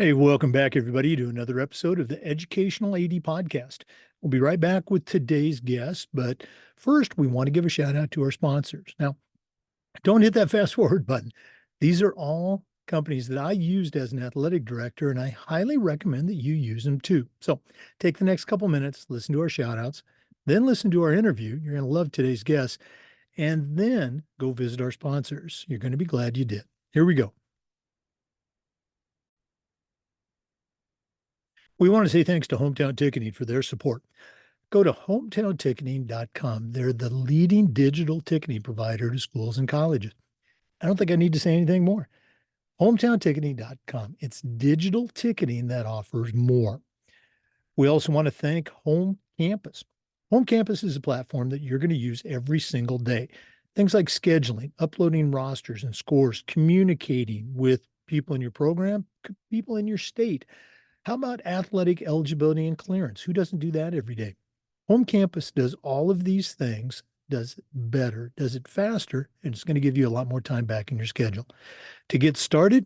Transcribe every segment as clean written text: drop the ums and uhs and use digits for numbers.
Hey, welcome back, everybody, to another episode of the Educational AD Podcast. We'll be right back with today's guest, but first, we want to give a shout out to our sponsors. Now, don't hit that fast forward button. These are all companies that I used as an athletic director, and I highly recommend that you use them too. So take the next couple minutes, listen to our shout outs, then listen to our interview. You're going to love today's guest, and then go visit our sponsors. You're going to be glad you did. Here we go. We want to say thanks to Hometown Ticketing for their support. Go to hometownticketing.com. They're the leading digital ticketing provider to schools and colleges. I don't think I need to say anything more. Hometownticketing.com. It's digital ticketing that offers more. We also want to thank Home Campus. Home Campus is a platform that you're going to use every single day. Things like scheduling, uploading rosters and scores, communicating with people in your program, people in your state. How about athletic eligibility and clearance? Who doesn't do that every day? Home Campus does all of these things, does it better, does it faster, and it's going to give you a lot more time back in your schedule. To get started,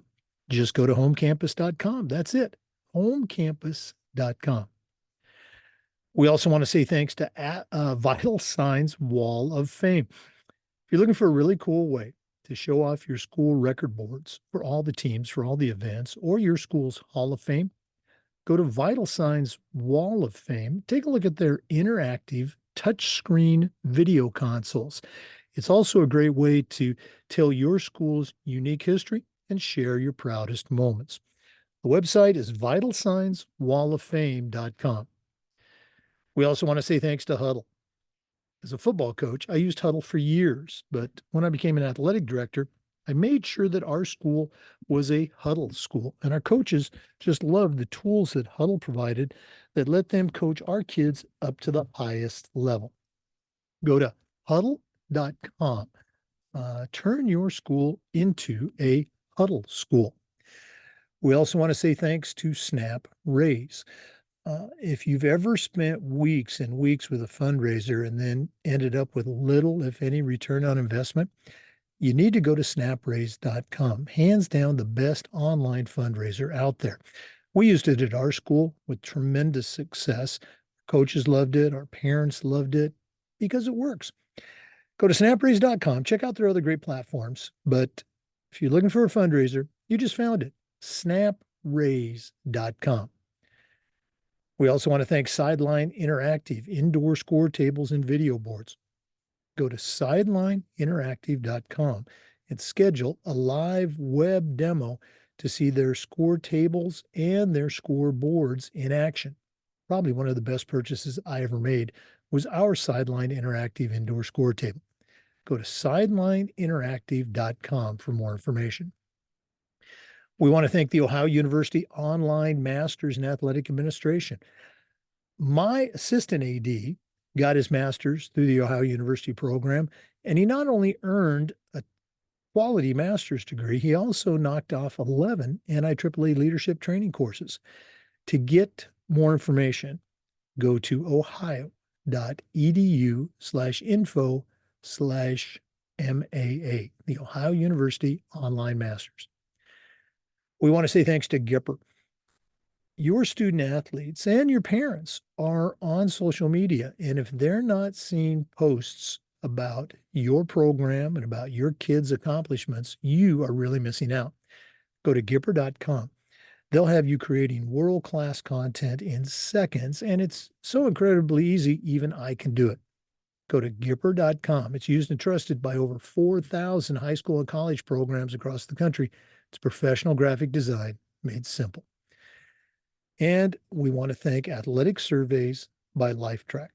just go to homecampus.com. That's it, homecampus.com. We also want to say thanks to Vital Signs Wall of Fame. If you're looking for a really cool way to show off your school record boards for all the teams, for all the events, or your school's Hall of Fame, go to Vital Signs Wall of Fame. Take a look at their interactive touchscreen video consoles. It's also a great way to tell your school's unique history and share your proudest moments. The website is vitalsignswalloffame.com. We also want to say thanks to Huddle. As a football coach, I used Huddle for years, but when I became an athletic director, I made sure that our school was a Huddle school, and our coaches just loved the tools that Huddle provided that let them coach our kids up to the highest level. Go to huddle.com. Turn your school into a Huddle school. We also want to say thanks to Snap Raise. If you've ever spent weeks and weeks with a fundraiser and then ended up with little, if any, return on investment, you need to go to snapraise.com. Hands down, the best online fundraiser out there. We used it at our school with tremendous success. Coaches loved it. Our parents loved it because it works. Go to snapraise.com. Check out their other great platforms. But if you're looking for a fundraiser, you just found it. Snapraise.com. We also want to thank Sideline Interactive, indoor score tables and video boards. Go to sidelineinteractive.com and schedule a live web demo to see their score tables and their score boards in action. Probably one of the best purchases I ever made was our Sideline Interactive indoor score table. Go to sidelineinteractive.com for more information. We want to thank the Ohio University Online Masters in Athletic Administration. My assistant AD got his master's through the Ohio University program, and he not only earned a quality master's degree, he also knocked off 11 NIAAA leadership training courses. To get more information, go to ohio.edu/info/MAA, the Ohio University Online Masters. We want to say thanks to Gipper. Your student athletes and your parents are on social media, and if they're not seeing posts about your program and about your kids' accomplishments, you are really missing out. Go to Gipper.com. They'll have you creating world-class content in seconds, and it's so incredibly easy, even I can do it. Go to Gipper.com. It's used and trusted by over 4,000 high school and college programs across the country. It's professional graphic design made simple. And we want to thank Athletic Surveys by LifeTrack.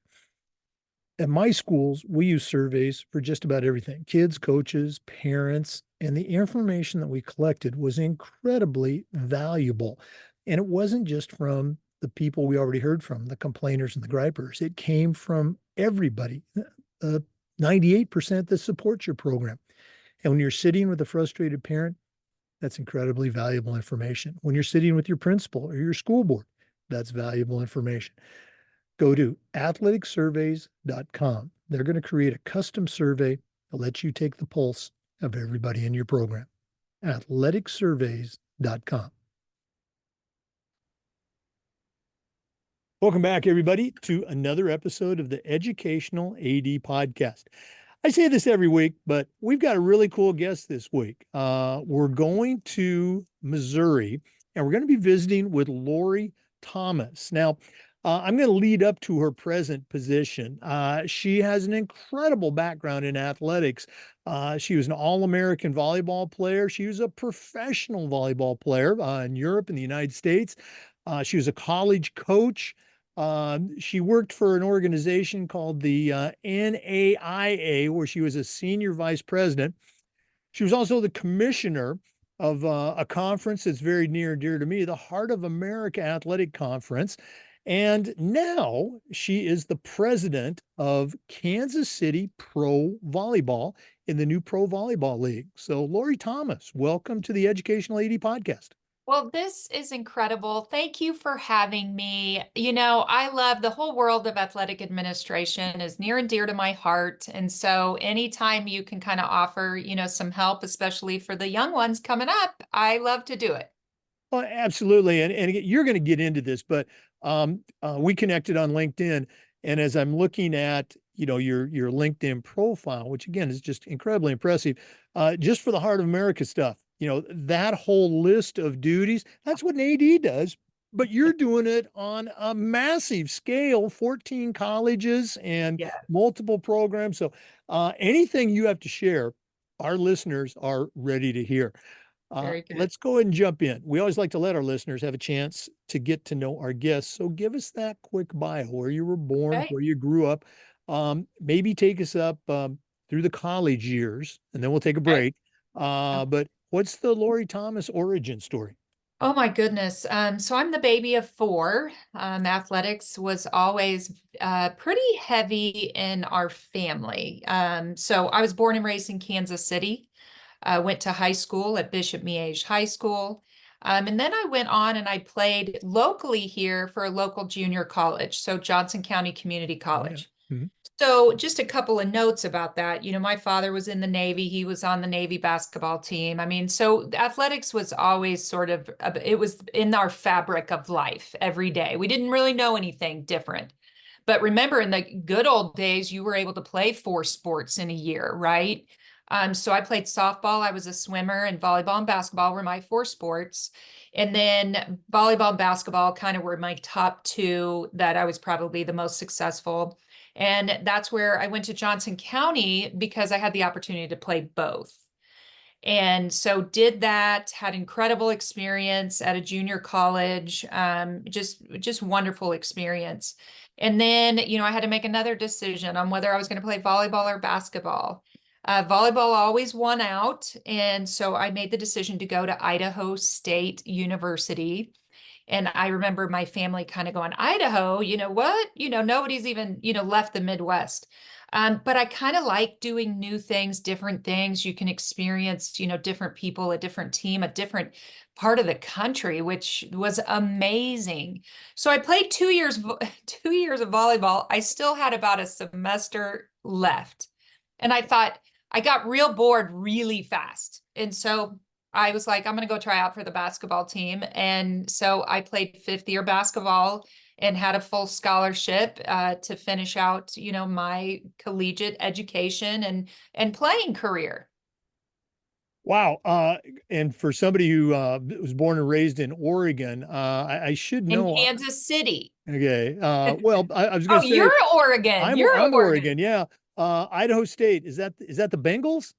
At my schools, we use surveys for just about everything. Kids, coaches, parents, and the information that we collected was incredibly valuable. And it wasn't just from the people we already heard from, the complainers and the gripers. It came from everybody, 98% that supports your program. And when you're sitting with a frustrated parent, that's incredibly valuable information. When you're sitting with your principal or your school board, that's valuable information. Go to athleticsurveys.com. They're going to create a custom survey that lets you take the pulse of everybody in your program. athleticsurveys.com. Welcome back, everybody, to another episode of the Educational AD Podcast. I say this every week, but we've got a really cool guest this week. We're going to Missouri, and we're going to be visiting with Lori Thomas. Now, I'm going to lead up to her present position. She has an incredible background in athletics. She was an All-American volleyball player. She was a professional volleyball player in Europe and the United States. She was a college coach. She worked for an organization called the NAIA, where she was a senior vice president. She was also the commissioner of a conference that's very near and dear to me, the Heart of America Athletic Conference. And now she is the president of Kansas City Pro Volleyball in the new Pro Volleyball League. So, Lori Thomas, welcome to the Educational AD Podcast. Well, this is incredible. Thank you for having me. I love the whole world of athletic administration is near and dear to my heart. And so anytime you can kind of offer, some help, especially for the young ones coming up, I love to do it. Well, absolutely. And again, you're going to get into this, but we connected on LinkedIn. And as I'm looking at, your LinkedIn profile, which again is just incredibly impressive, just for the Heart of America stuff, that whole list of duties, that's what an AD does. But you're doing it on a massive scale, 14 colleges and Yeah, multiple programs. So anything you have to share, our listeners are ready to hear. very good. Let's go ahead and jump in. We always like to let our listeners have a chance to get to know our guests. So give us that quick bio, where you were born, Okay. where you grew up. Maybe take us up through the college years, and then we'll take a Okay. break. But what's the Lori Thomas origin story? Oh my goodness. So I'm the baby of four. Athletics was always pretty heavy in our family. So I was born and raised in Kansas City. Went to high school at Bishop Miege High School. And then I went on and I played locally here for a local junior college, so Johnson County Community Oh, yeah. College. Mhm. So just a couple of notes about that. My father was in the Navy. He was on the Navy basketball team. I mean, so athletics was always sort of, it was in our fabric of life every day. We didn't really know anything different. But remember, in the good old days, you were able to play 4 sports in a year, right? So I played softball, I was a swimmer, and volleyball and basketball were my 4 sports. And then volleyball and basketball kind of were my top two that I was probably the most successful. And that's where I went to Johnson County because I had the opportunity to play both. And so did that, had incredible experience at a junior college, just wonderful experience. And then, I had to make another decision on whether I was going to play volleyball or basketball. Volleyball always won out. And so I made the decision to go to Idaho State University. And I remember my family kind of going, Idaho, what? Nobody's even, left the Midwest. But I kind of like doing new things, different things. You can experience, different people, a different team, a different part of the country, which was amazing. So I played 2 years, 2 years of volleyball. I still had about a semester left. And I thought I got real bored really fast. And so I was like, I'm going to go try out for the basketball team. And so I played 5th-year basketball and had a full scholarship to finish out, my collegiate education and playing career. Wow. And for somebody who was born and raised in Oregon, I should In know. Kansas City. Okay. Well, I was going Oh, to you're say Oregon. You're I'm Oregon. Oregon. Yeah. Idaho State. Is that the Bengals?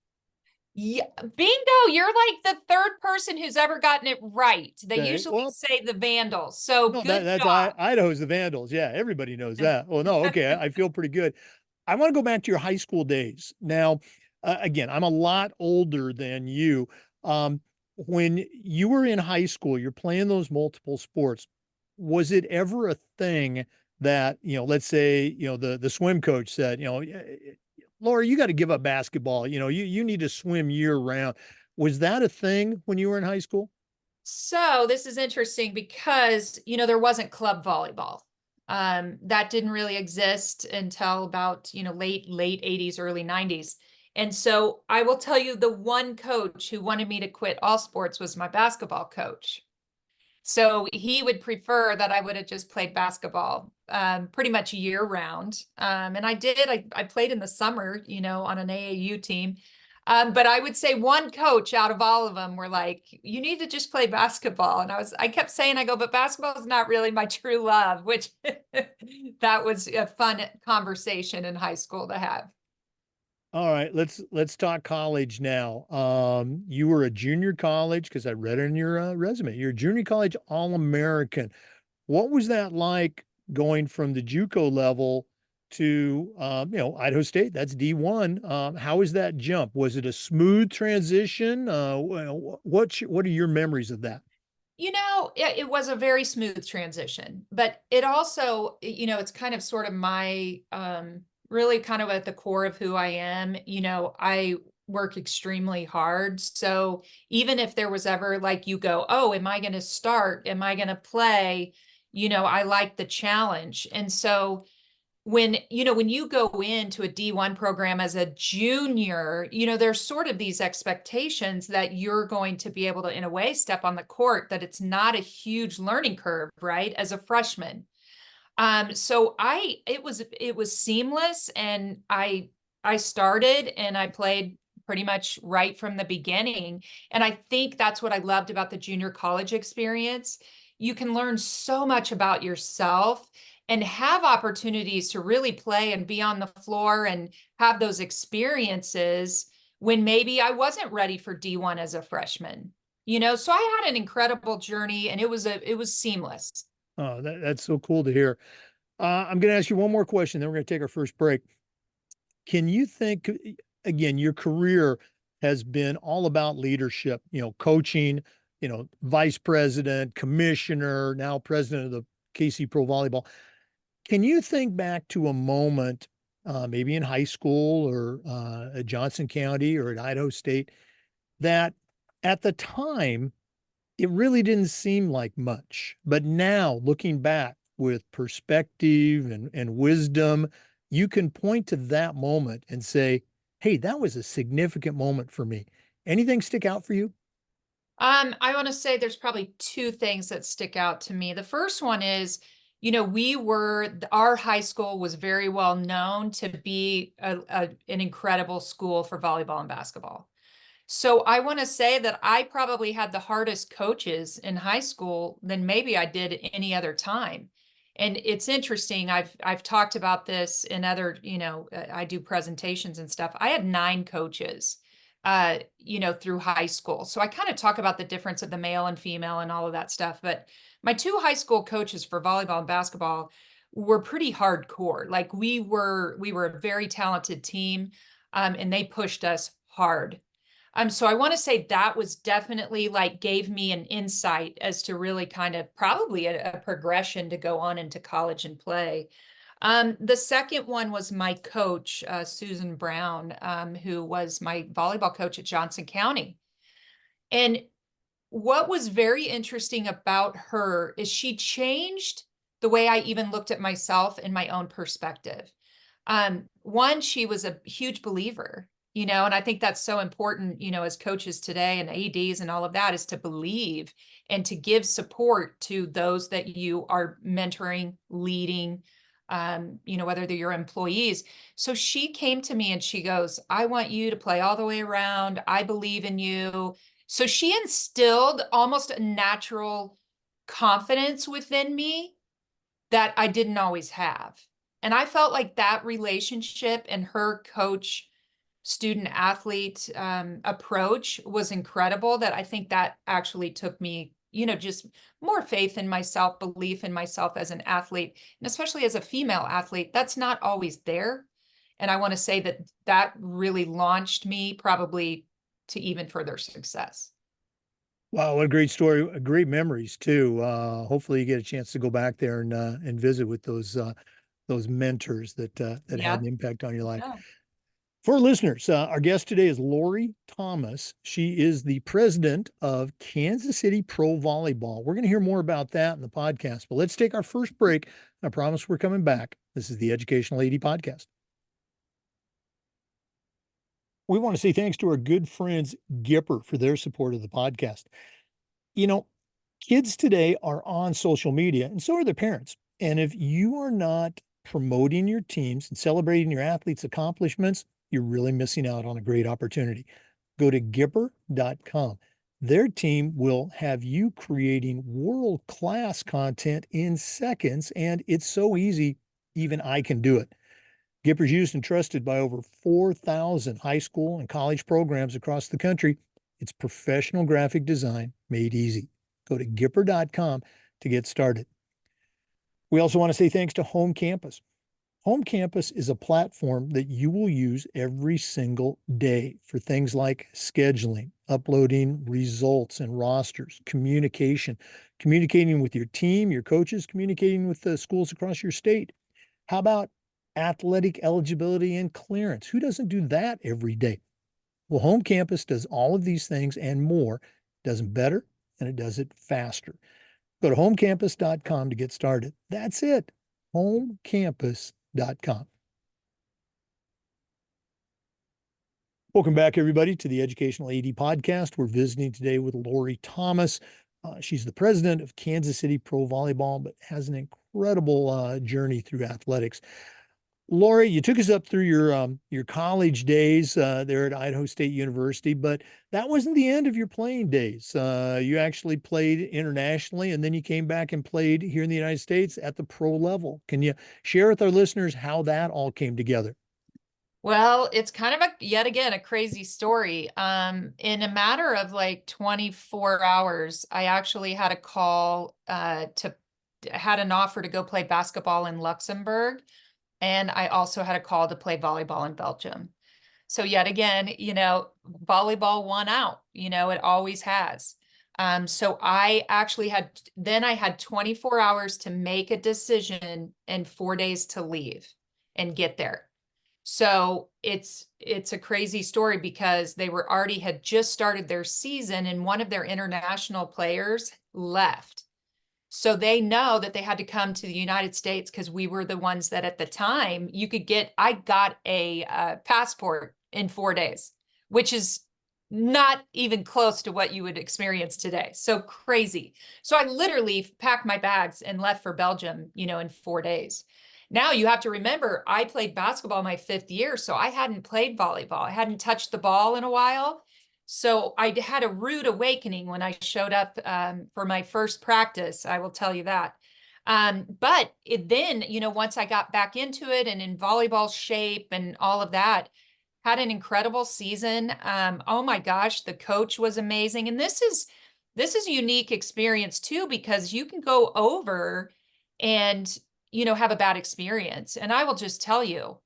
Yeah, bingo. You're like the third person who's ever gotten it right. They Okay. usually Well, say the Vandals. So no, good that's Idaho's the Vandals. Yeah, everybody knows that. Well, no, okay. I feel pretty good. I want to go back to your high school days. Now, again, I'm a lot older than you. When you were in high school, you're playing those multiple sports. Was it ever a thing that, let's say, the swim coach said, Laura, you got to give up basketball. You need to swim year round. Was that a thing when you were in high school? So this is interesting because, there wasn't club volleyball. That didn't really exist until about, late 80s, early 90s. And so I will tell you the one coach who wanted me to quit all sports was my basketball coach. So he would prefer that I would have just played basketball pretty much year round. And I did. I played in the summer, on an AAU team. But I would say one coach out of all of them were like, you need to just play basketball. And I kept saying, but basketball is not really my true love, which that was a fun conversation in high school to have. All right, let's talk college now. You were a junior college because I read it in your resume. You're a junior college All-American. What was that like going from the JUCO level to Idaho State? That's D1. How was that jump? Was it a smooth transition? What are your memories of that? It was a very smooth transition, but it also, it's kind of sort of my really kind of at the core of who I am. I work extremely hard. So even if there was ever like you go, oh, am I going to start? Am I going to play? I like the challenge. And so when you go into a D1 program as a junior, there's sort of these expectations that you're going to be able to, in a way, step on the court, that it's not a huge learning curve, right? As a freshman. So it was seamless, and I started and I played pretty much right from the beginning. And I think that's what I loved about the junior college experience. You can learn so much about yourself and have opportunities to really play and be on the floor and have those experiences when maybe I wasn't ready for D1 as a freshman. So I had an incredible journey, and it was seamless. Oh, that's so cool to hear. I'm going to ask you one more question, then we're going to take our first break. Can you think, again, your career has been all about leadership, coaching, vice president, commissioner, now president of the KC Pro Volleyball. Can you think back to a moment, maybe in high school or at Johnson County or at Idaho State, that at the time it really didn't seem like much, but now looking back with perspective and wisdom, you can point to that moment and say, hey, that was a significant moment for me. Anything stick out for you? I want to say there's probably two things that stick out to me. The first one is, our high school was very well known to be an incredible school for volleyball and basketball. So I want to say that I probably had the hardest coaches in high school than maybe I did any other time. And it's interesting. I've talked about this in other, I do presentations and stuff. I had 9 coaches, through high school. So I kind of talk about the difference of the male and female and all of that stuff. But my 2 high school coaches for volleyball and basketball were pretty hardcore. Like we were a very talented team, and they pushed us hard. So I want to say that was definitely like gave me an insight as to really kind of probably a progression to go on into college and play. The second one was my coach, Susan Brown, who was my volleyball coach at Johnson County. And what was very interesting about her is she changed the way I even looked at myself and my own perspective. One, she was a huge believer, and I think that's so important, as coaches today and ADs and all of that, is to believe and to give support to those that you are mentoring, leading, whether they're your employees. So she came to me and she goes, I want you to play all the way around. I believe in you. So she instilled almost a natural confidence within me that I didn't always have. And I felt like that relationship and her coach student athlete approach was incredible, that I think that actually took me, just more faith in myself, belief in myself as an athlete, and especially as a female athlete, that's not always there. And I want to say that that really launched me probably to even further success. Wow, what a great story, great memories too. Hopefully you get a chance to go back there and visit with those mentors that had Yeah. an impact on your life. Yeah. For listeners, our guest today is Lori Thomas. She is the president of Kansas City Pro Volleyball. We're going to hear more about that in the podcast, but let's take our first break. I promise we're coming back. This is the Educational AD Podcast. We want to say thanks to our good friends Gipper for their support of the podcast. You know, Kids today are on social media, and so are their parents. And if you are not promoting your teams and celebrating your athletes' accomplishments, you're really missing out on a great opportunity. Go to Gipper.com. Their team will have you creating world-class content in seconds, and it's so easy, even I can do it. Gipper's used and trusted by over 4,000 high school and college programs across the country. It's professional graphic design made easy. Go to Gipper.com to get started. We also want to say thanks to Home Campus. Home Campus is a platform that you will use every single day for things like scheduling, uploading results and rosters, communication, communicating with your team, your coaches, communicating with the schools across your state. How about athletic eligibility and clearance? Who doesn't do that every day? Well, Home Campus does all of these things and more. It does them better and it does it faster. Go to homecampus.com to get started. That's it. Homecampus.com. Welcome back, everybody, to the Educational AD Podcast. We're visiting today with Lori Thomas. She's the president of Kansas City Pro Volleyball, but has an incredible journey through athletics. Lori, you took us up through your college days there at Idaho State University, but that wasn't the end of your playing days. You actually played internationally, and then you came back and played here in the United States at the pro level. Can you share with our listeners how that all came together? Well, it's kind of yet again, a crazy story. In a matter of like 24 hours, I actually had a call had an offer to go play basketball in Luxembourg. And I also had a call to play volleyball in Belgium. So yet again, volleyball won out, it always has. So I actually I had 24 hours to make a decision and 4 days to leave and get there. So it's a crazy story because they had just started their season and one of their international players left. So they know that they had to come to the United States because we were the ones that at the time I got a passport in 4 days, which is not even close to what you would experience today. So crazy. So I literally packed my bags and left for Belgium, in 4 days. Now you have to remember, I played basketball my 5th year, so I hadn't played volleyball. I hadn't touched the ball in a while. So I had a rude awakening when I showed up for my first practice, I will tell you that. But then, once I got back into it and in volleyball shape and all of that, had an incredible season. Oh my gosh, the coach was amazing. And this is a unique experience too, because you can go over and, have a bad experience. And I will just tell you,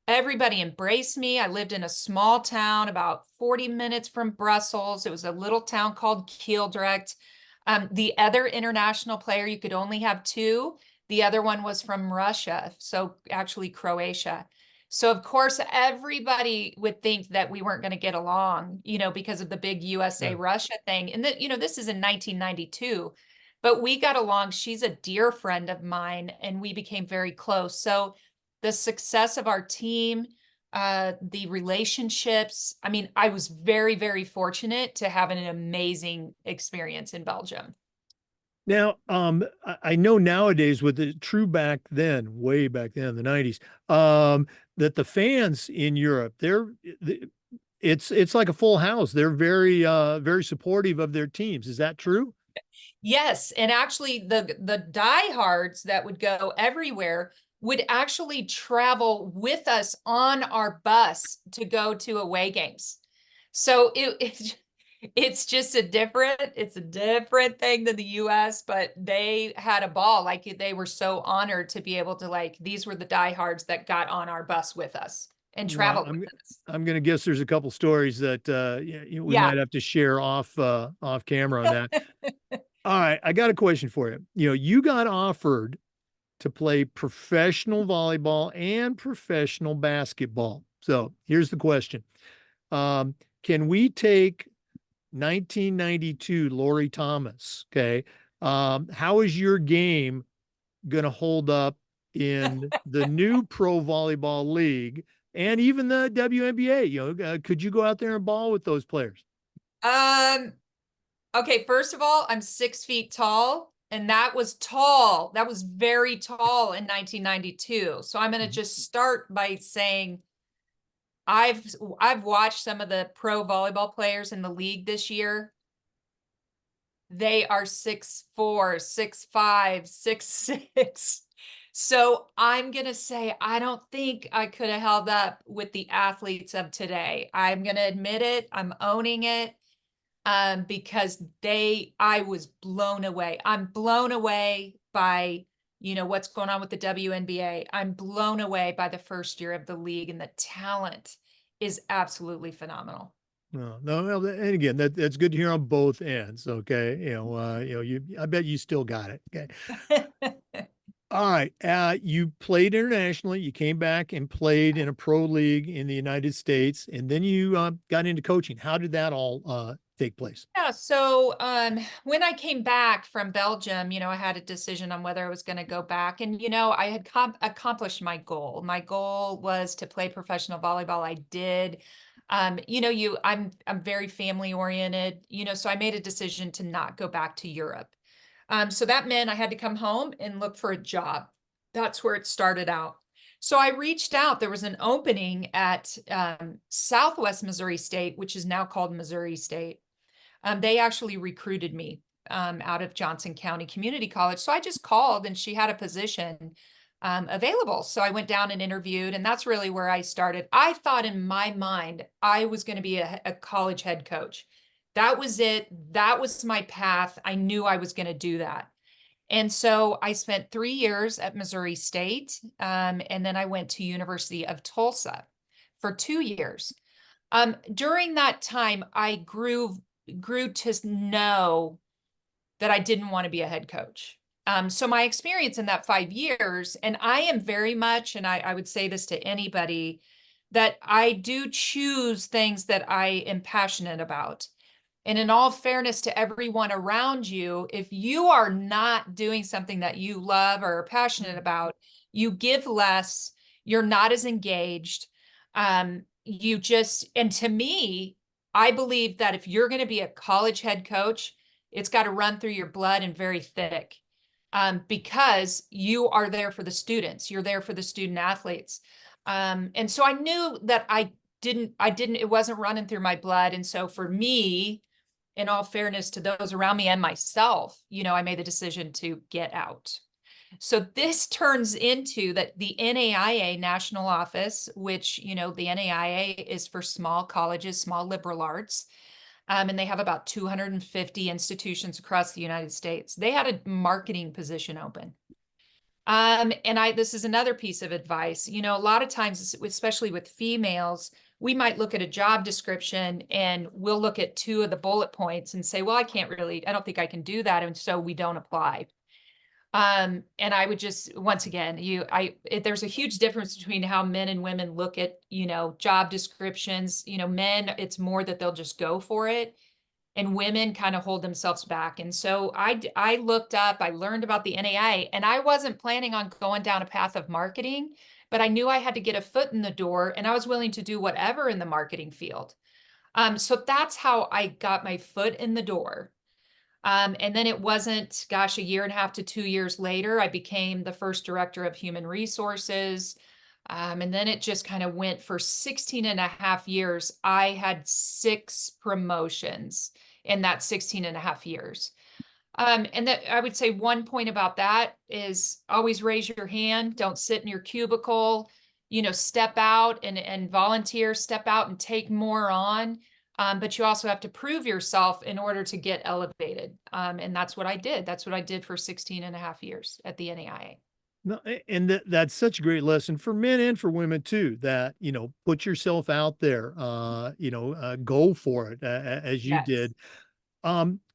everybody embraced me. I lived in a small town about 40 minutes from Brussels. It was a little town called Kieldrecht. The other international player, you could only have two. The other one was from Russia, so actually Croatia. So of course, everybody would think that we weren't going to get along, because of the big USA-Russia thing. And that, this is in 1992, but we got along. She's a dear friend of mine, and we became very close. So the success of our team, the relationships. I mean, I was very, very fortunate to have an amazing experience in Belgium. Now, I know nowadays with the true back then, way back then, the 90s, that the fans in Europe, it's like a full house. They're very supportive of their teams. Is that true? Yes, and actually the diehards that would go everywhere would actually travel with us on our bus to go to away games. So it's just it's a different thing than the US, but they had a ball. Like they were so honored to be able to these were the diehards that got on our bus with us and Well, traveled with us. I'm going to guess there's a couple stories that we Yeah. might have to share off camera on that. All right, I got a question for you. You got offered to play professional volleyball and professional basketball. So here's the question. Can we take 1992 Lori Thomas? Okay. How is your game going to hold up in the new Pro Volleyball League and even the WNBA? Could you go out there and ball with those players? Um, Okay, first of all, I'm 6 feet tall, and that was tall. That was very tall in 1992. So I'm going to Mhm. just start by saying I've watched some of the pro volleyball players in the league this year. They are 6'4", 6'5", 6'6". So I'm gonna say I don't think I could have held up with the athletes of today. I'm gonna admit it. I'm owning it. Because I was blown away. I'm blown away by, what's going on with the WNBA. I'm blown away by the first year of the league, and the talent is absolutely phenomenal. No, no, well, and again, that's good to hear on both ends. Okay, I bet you still got it. Okay, all right. You played internationally. You came back and played in a pro league in the United States, and then you got into coaching. How did that all take place? Yeah, so when I came back from Belgium, I had a decision on whether I was going to go back, and I had accomplished my goal. My goal was to play professional volleyball. I did. I'm very family oriented, so I made a decision to not go back to Europe. So that meant I had to come home and look for a job. That's where it started out. So I reached out. There was an opening at Southwest Missouri State, which is now called Missouri State. They actually recruited me out of Johnson County Community College. So I just called, and she had a position available. So I went down and interviewed, and that's really where I started. I thought in my mind I was going to be a college head coach. That was it. That was my path. I knew I was going to do that. And so I spent 3 years at Missouri State, and then I went to University of Tulsa for 2 years. During that time, I grew to know that I didn't want to be a head coach. So my experience in that 5 years, and I am very much, and I would say this to anybody, that I do choose things that I am passionate about. And in all fairness to everyone around you, if you are not doing something that you love or are passionate about, you give less, you're not as engaged. And to me, I believe that if you're going to be a college head coach, it's got to run through your blood and very thick, because you are there for the students, you're there for the student athletes. And so I knew that it wasn't running through my blood. And so for me, in all fairness to those around me and myself, I made the decision to get out. So this turns into that the NAIA national office, which, the NAIA is for small colleges, small liberal arts, and they have about 250 institutions across the United States. They had a marketing position open. And this is another piece of advice. A lot of times, especially with females, we might look at a job description and we'll look at two of the bullet points and say, well, I don't think I can do that. And so we don't apply. And I would just, once again, there's a huge difference between how men and women look at, job descriptions. Men, it's more that they'll just go for it, and women kind of hold themselves back. And so I looked up, I learned about the NAIA, and I wasn't planning on going down a path of marketing, but I knew I had to get a foot in the door, and I was willing to do whatever in the marketing field. So that's how I got my foot in the door. And then it wasn't, gosh, a year and a half to 2 years later, I became the first director of human resources. And then it just kind of went for 16 and a half years. I had 6 promotions in that 16 and a half years. And that I would say one point about that is always raise your hand. Don't sit in your cubicle, step out and volunteer, step out and take more on. But you also have to prove yourself in order to get elevated. And that's what I did. That's what I did for 16 and a half years at the NAIA. No, and that's such a great lesson for men and for women too, that, put yourself out there, go for it as you Yes. did.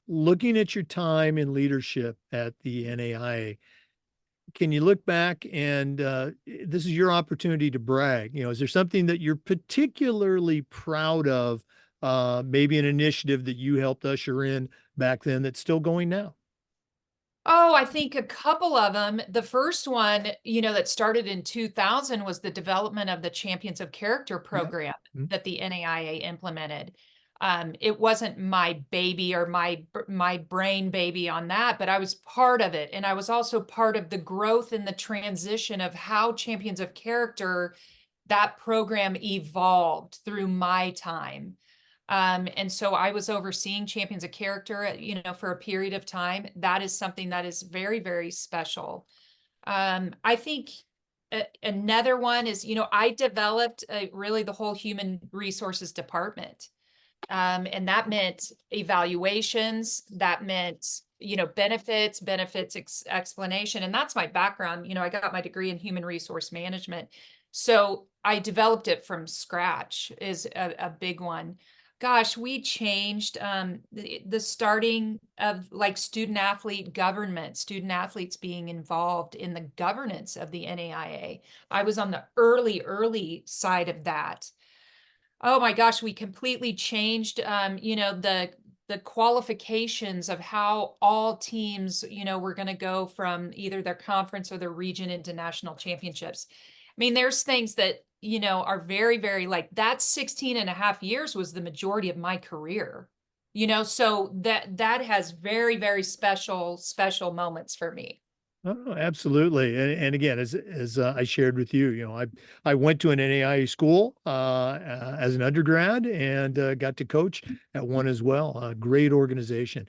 Looking at your time in leadership at the NAIA, can you look back and this is your opportunity to brag? Is there something that you're particularly proud of? Maybe an initiative that you helped usher in back then that's still going now? Oh, I think a couple of them. The first one, that started in 2000 was the development of the Champions of Character Yeah. program Mhm. that the NAIA implemented. It wasn't my baby or my brain baby on that, but I was part of it. And I was also part of the growth and the transition of how Champions of Character, that program evolved through my time. And so I was overseeing Champions of Character, for a period of time. That is something that is very, very special. I think another one is, I developed really the whole human resources department. And that meant evaluations, that meant, benefits explanation. And that's my background. I got my degree in human resource management. So I developed it from scratch is a big one. Gosh, we changed the starting of like student athlete government, student athletes being involved in the governance of the NAIA. I was on the early side of that. Oh my gosh, we completely changed, the qualifications of how all teams, were going to go from either their conference or their region into national championships. I mean, there's things that, are very, very like that 16 and a half years was the majority of my career, so that has very, very special moments for me. Oh, absolutely. And again, as I shared with you, I went to an NAIA school as an undergrad and got to coach at one as well. A great organization.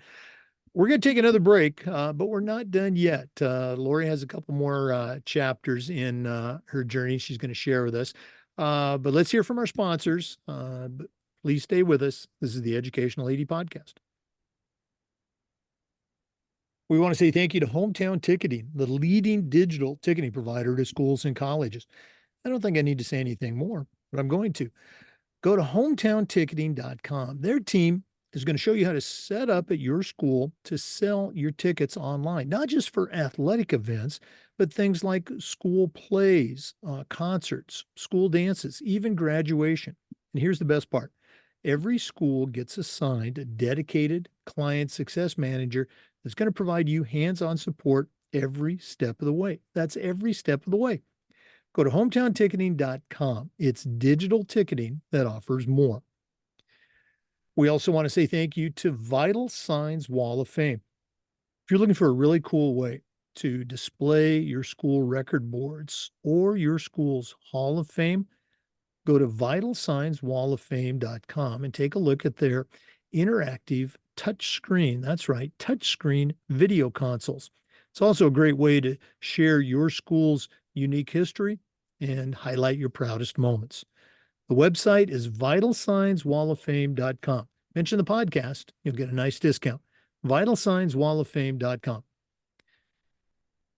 We're going to take another break, but we're not done yet. Lori has a couple more chapters in her journey she's going to share with us. But let's hear from our sponsors. But please stay with us. This is the Educational AD Podcast. We want to say thank you to Hometown Ticketing, the leading digital ticketing provider to schools and colleges. I don't think I need to say anything more, but I'm going to. Go to hometownticketing.com. Their team is going to show you how to set up at your school to sell your tickets online, not just for athletic events, but things like school plays, concerts, school dances, even graduation. And here's the best part. Every school gets assigned a dedicated client success manager that's going to provide you hands-on support every step of the way. That's every step of the way. Go to hometownticketing.com. It's digital ticketing that offers more. We also want to say thank you to Vital Signs Wall of Fame. If you're looking for a really cool way to display your school record boards or your school's Hall of Fame, go to vitalsignswalloffame.com and take a look at their interactive touchscreen. That's right, touchscreen video consoles. It's also a great way to share your school's unique history and highlight your proudest moments. The website is vitalsignswalloffame.com. Mention the podcast, you'll get a nice discount. vitalsignswalloffame.com.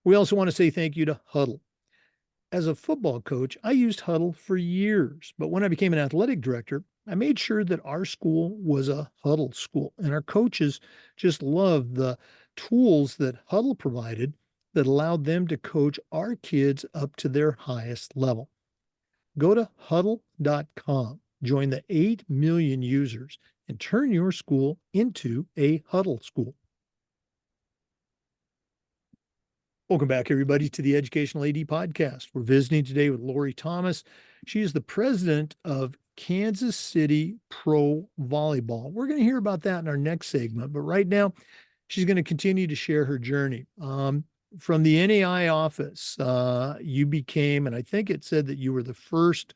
We also want to say thank you to Huddle. As a football coach, I used Huddle for years, but when I became an athletic director, I made sure that our school was a Huddle school, and our coaches just loved the tools that Huddle provided that allowed them to coach our kids up to their highest level. Go to huddle.com, join the 8 million users, and turn your school into a Huddle school. Welcome back, everybody, to the Educational AD Podcast. We're visiting today with Lori Thomas. She is the president of Kansas City Pro Volleyball. We're going to hear about that in our next segment, but right now, she's going to continue to share her journey. From the NAIA office, you became, and I think it said that you were the first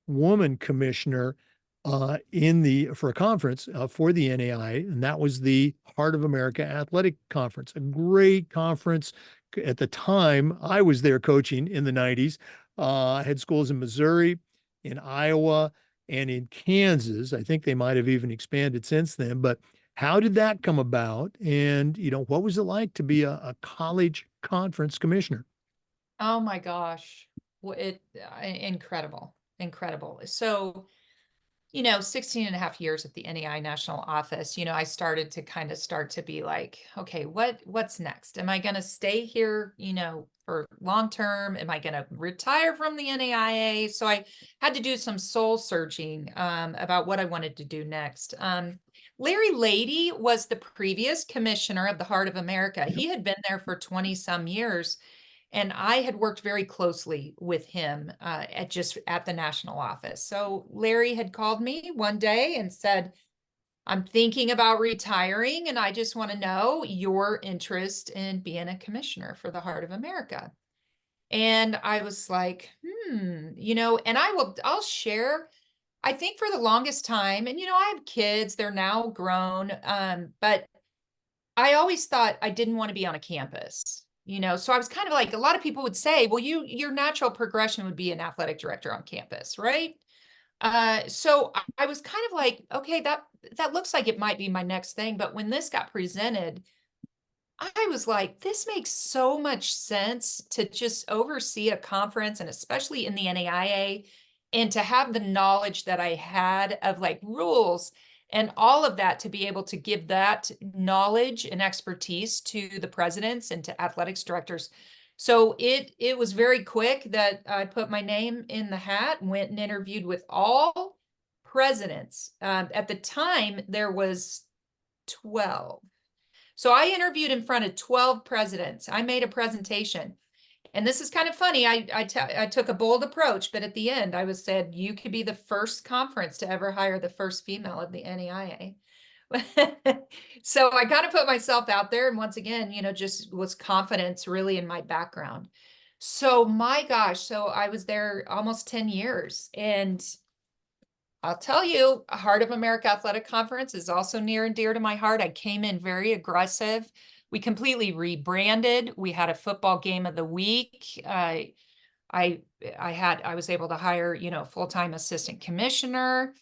woman commissioner for a conference for the NAIA, and that was the Heart of America Athletic Conference, a great conference. At the time, I was there coaching in the 90s. I had schools in Missouri, in Iowa, and in Kansas. I think they might have even expanded since then. But how did that come about? And, what was it like to be a college conference commissioner? Oh my gosh. Incredible. Incredible. So, 16 and a half years at the NEI national office, I started to be like, okay, what's next? Am I going to stay here, for long term? Am I going to retire from the NAIA? So I had to do some soul searching about what I wanted to do next. Larry Lady was the previous commissioner of the Heart of America. He had been there for 20 some years. And I had worked very closely with him at the national office. So Larry had called me one day and said, I'm thinking about retiring, and I just want to know your interest in being a commissioner for the Heart of America. And I was like, and I'll share. I think for the longest time, and I have kids, they're now grown, but I always thought I didn't want to be on a campus. So I was kind of like, a lot of people would say, well, your natural progression would be an athletic director on campus, right? So I was kind of like, okay, that looks like it might be my next thing. But when this got presented, I was like, this makes so much sense to just oversee a conference, and especially in the NAIA, and to have the knowledge that I had of like rules and all of that, to be able to give that knowledge and expertise to the presidents and to athletics directors. So it was very quick that I put my name in the hat, went and interviewed with all presidents. At the time, there was 12. So I interviewed in front of 12 presidents. I made a presentation. And this is kind of funny. I took a bold approach, but at the end, I was said, you could be the first conference to ever hire the first female of the NAIA. So I kind of put myself out there. And once again, just was confidence really in my background. So my gosh, so I was there almost 10 years. And I'll tell you, a Heart of America Athletic Conference is also near and dear to my heart. I came in very aggressive. We completely rebranded. We had a football game of the week. I was able to hire, full-time assistant commissioner.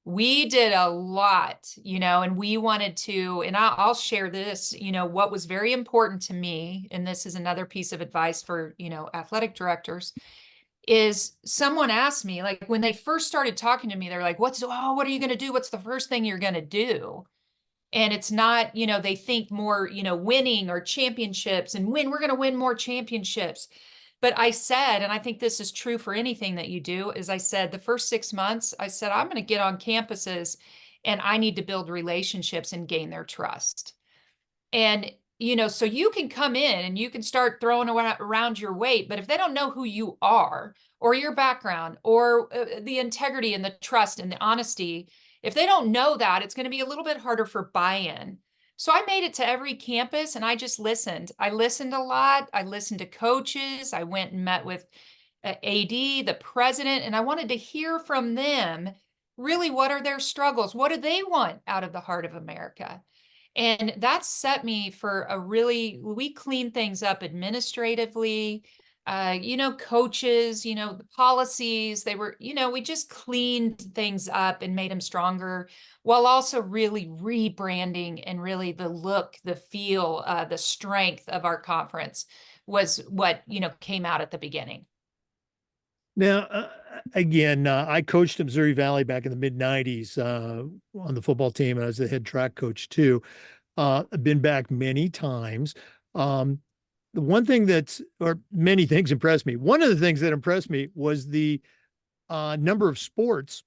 We did a lot, and we wanted to, and I'll share this, what was very important to me, and this is another piece of advice for, athletic directors, is someone asked me, like when they first started talking to me, they're like, what are you going to do? What's the first thing you're going to do? And it's not, they think more, winning or championships, and we're going to win more championships. But I said, and I think this is true for anything that you do, is I said, the first 6 months, I said, I'm going to get on campuses and I need to build relationships and gain their trust. And, so you can come in and you can start throwing around your weight, but if they don't know who you are or your background or the integrity and the trust and the honesty, if they don't know that, it's going to be a little bit harder for buy-in. So I made it to every campus and I just listened. I listened a lot. I listened to coaches. I went and met with AD, the president, and I wanted to hear from them. Really, what are their struggles? What do they want out of the Heart of America? And that set me for we cleaned things up administratively, coaches, the policies, they were, we just cleaned things up and made them stronger, while also really rebranding, and really the look, the feel, the strength of our conference was what, came out at the beginning. Now, again, I coached at Missouri Valley back in the mid 90s on the football team, and I was the head track coach too. I've been back many times. The one thing or many things impressed me. One of the things that impressed me was the number of sports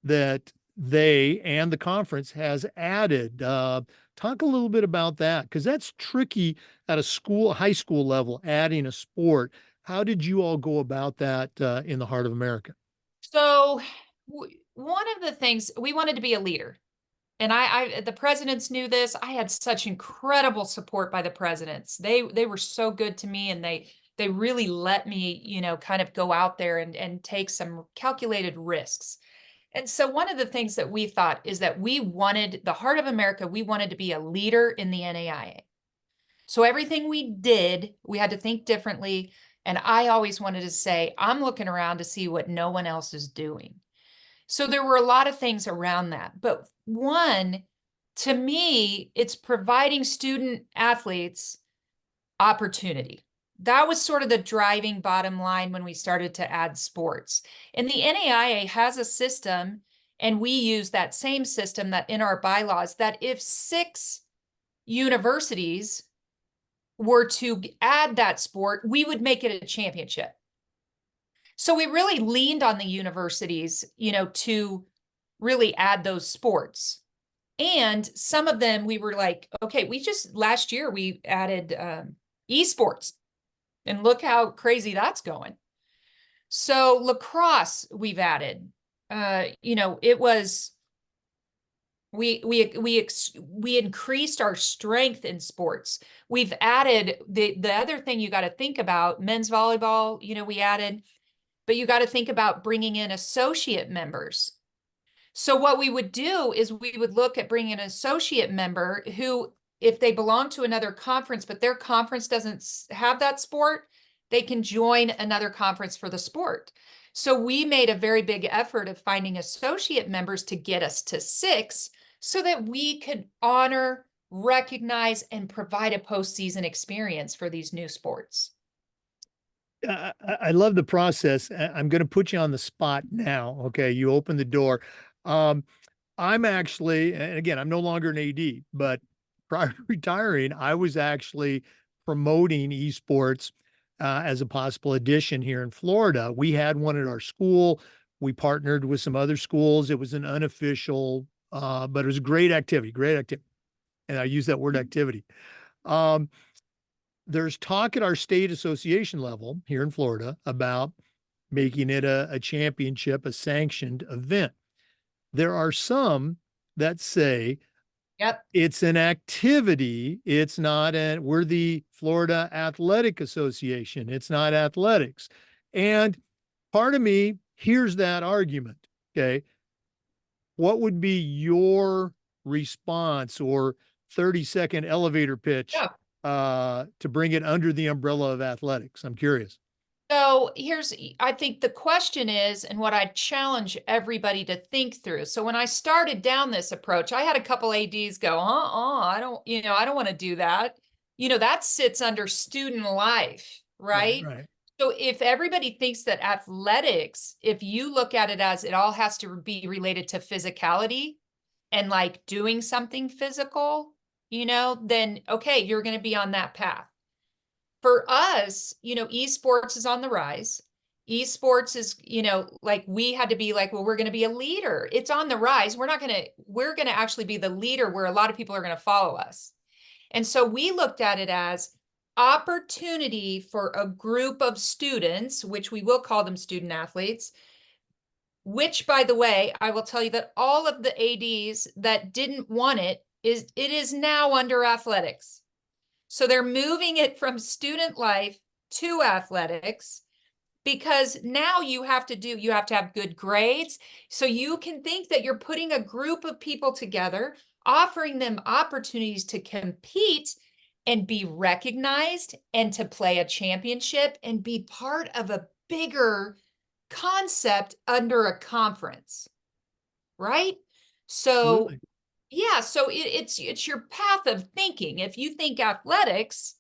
that they and the conference has added. Talk a little bit about that, because that's tricky at a high school level, adding a sport. How did you all go about that in the Heart of America? So one of the things, we wanted to be a leader. And the presidents knew this. I had such incredible support by the presidents. They were so good to me, and they really let me, kind of go out there and take some calculated risks. And so one of the things that we thought is that we wanted the Heart of America, we wanted to be a leader in the NAIA. So everything we did, we had to think differently. And I always wanted to say, I'm looking around to see what no one else is doing. So there were a lot of things around that. But one, to me, it's providing student athletes opportunity. That was sort of the driving bottom line when we started to add sports. And the NAIA has a system, and we use that same system that in our bylaws, that if 6 universities were to add that sport, we would make it a championship. So we really leaned on the universities, to really add those sports. And some of them we were like, okay, last year we added esports, and look how crazy that's going. So lacrosse we've added, it was We increased our strength in sports. We've added the other thing you got to think about, men's volleyball, we added, but you got to think about bringing in associate members. So what we would do is we would look at bringing an associate member who, if they belong to another conference, but their conference doesn't have that sport, they can join another conference for the sport. So we made a very big effort of finding associate members to get us to 6 so that we could honor, recognize, and provide a postseason experience for these new sports. I love the process. I'm going to put you on the spot now. Okay. You open the door. I'm actually, and again, I'm no longer an AD, but prior to retiring, I was actually promoting esports as a possible addition here in Florida. We had one at our school. We partnered with some other schools. It was an unofficial, but it was a great activity, great activity. And I use that word activity. There's talk at our state association level here in Florida about making it a championship, a sanctioned event. There are some that say, Yep. it's an activity. It's not we're the Florida Athletic Association. It's not athletics. And part of me hears that argument. Okay. What would be your response or 30-second elevator pitch to bring it under the umbrella of athletics? I'm curious. So I think the question is, and what I challenge everybody to think through. So when I started down this approach, I had a couple ADs go, I don't want to do that. That sits under student life, right? Right. So if everybody thinks that athletics, if you look at it as it all has to be related to physicality and like doing something physical, then okay, you're going to be on that path. For us, esports is on the rise. Esports is, like we had to be like, well, we're going to be a leader. It's on the rise. We're going to actually be the leader where a lot of people are going to follow us. And so we looked at it as opportunity for a group of students, which we will call them student athletes, which, by the way, I will tell you that all of the ADs that didn't want it is now under athletics. So they're moving it from student life to athletics because now you have to have good grades. So you can think that you're putting a group of people together, offering them opportunities to compete and be recognized and to play a championship and be part of a bigger concept under a conference, right? So Absolutely. yeah, so it's your path of thinking. If you think athletics,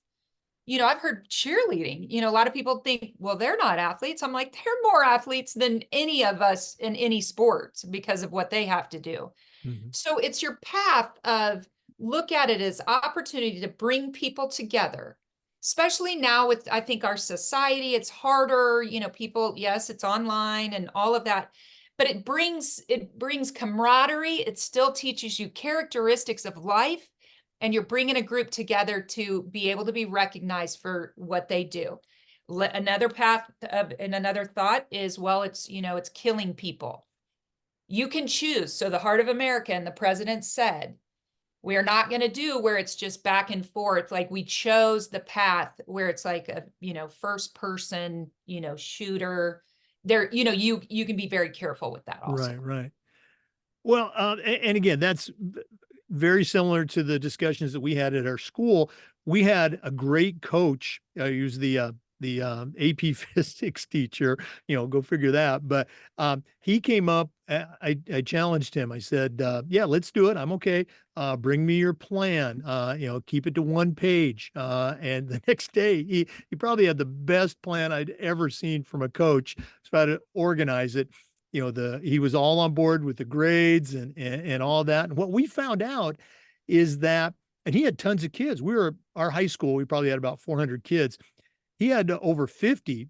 I've heard cheerleading. A lot of people think, well, they're not athletes. I'm like, they're more athletes than any of us in any sports because of what they have to do. Mm-hmm. So it's your path of look at it as opportunity to bring people together, especially now with, I think, our society, it's harder, people, yes, it's online and all of that, but it brings camaraderie. It still teaches you characteristics of life, and you're bringing a group together to be able to be recognized for what they do. Another path and another thought is, well, it's killing people. You can choose. So the Heart of America and the president said, we are not going to do where it's just back and forth. Like we chose the path where it's like a, first person, shooter there, you can be very careful with that also. Right. Well, and again, that's very similar to the discussions that we had at our school. We had a great coach. He was the AP physics teacher, go figure that. But he came up, I challenged him. I said, yeah, let's do it. I'm okay. Bring me your plan, keep it to one page. And the next day he probably had the best plan I'd ever seen from a coach to try to organize it. He was all on board with the grades and all that. And what we found out is that, and he had tons of kids. Our high school, we probably had about 400 kids. He had over 50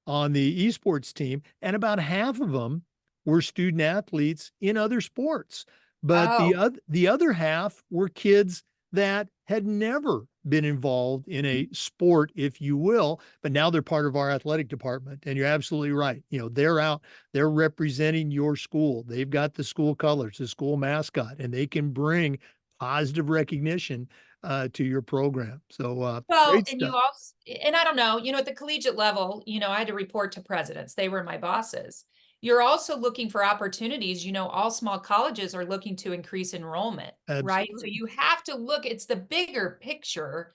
on the esports team, and about half of them were student athletes in other sports. But the other half were kids that had never been involved in a sport, if you will, but now they're part of our athletic department. And you're absolutely right. They're out, they're representing your school. They've got the school colors, the school mascot, and they can bring positive recognition to your program. So Well, great and you stuff. also, and I don't know, at the collegiate level, I had to report to presidents. They were my bosses. You're also looking for opportunities. All small colleges are looking to increase enrollment, right? So Absolutely. you have to look, it's the bigger picture